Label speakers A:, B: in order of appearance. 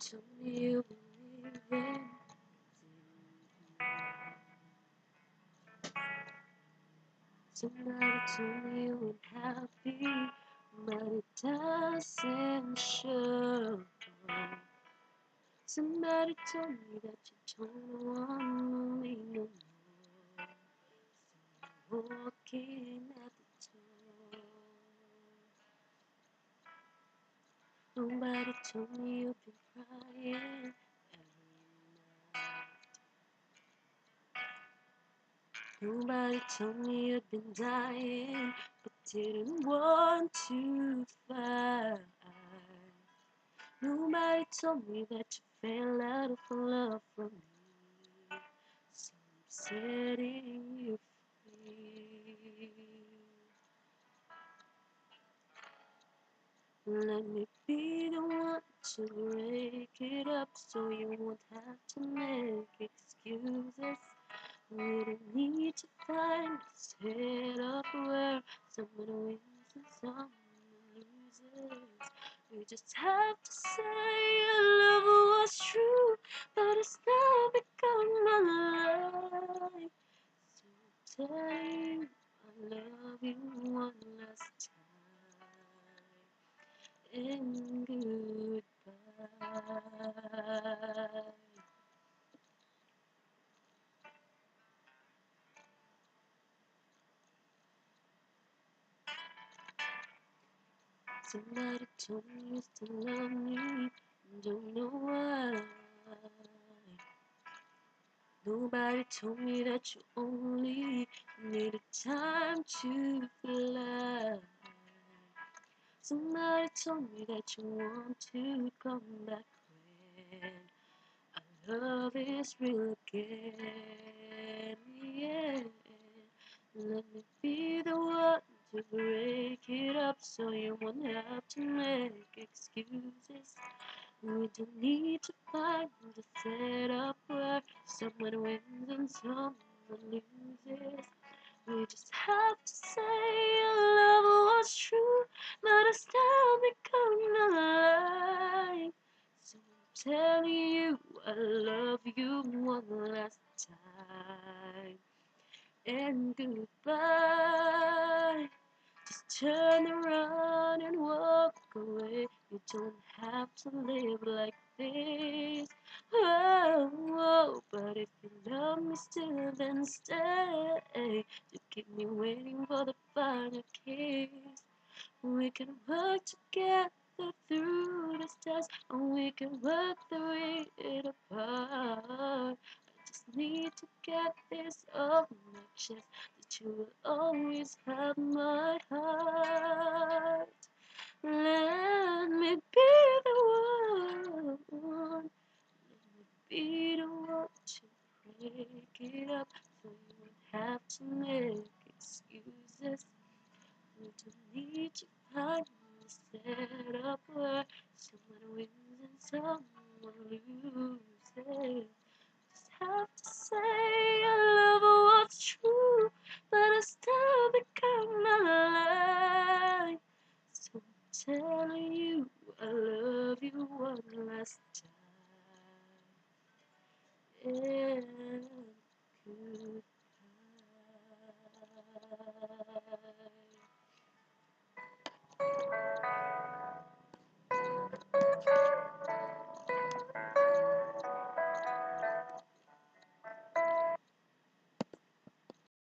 A: told me you believe in. Somebody told me you were happy, but it doesn't show. Somebody told me that you don't want me no more. So you're walking at the door. Nobody told me you've been crying every night. Nobody told me you'd been dying, but didn't want to fight. Nobody told me that you fell out of love from me, so I'm setting you free. Let me be the one to break it up so you won't have to make excuses. We don't need to find a set up where someone wins and someone loses. We just have to say your love was true, but it's now become a lie. So I'll tell you I love you one last time and goodbye. Somebody told me you still love me, don't know why. Nobody told me that you only needed time to fly. Somebody told me that you want to come back when our love is real again. Yeah. Let me be the one to break it up so you won't have to make excuses. We don't need to find a setup where someone wins and someone loses. We just have to say your love was true, but it's now become a lie. So I'm telling you I love you one last time and goodbye. Just turn around and walk away. You don't have to live like this. Oh, oh, but if you love me still, then stay. To keep me waiting for the final kiss. We can work together through this test, and we can work through it apart. I just need to get this off my chest, that you will always have my heart. Let me be the one. Let me be the one to break it up, so you won't have to make excuses. We don't need to find a setup where someone wins and someone loses. Just have to say your love was true, but it's still become a lie. So I'm telling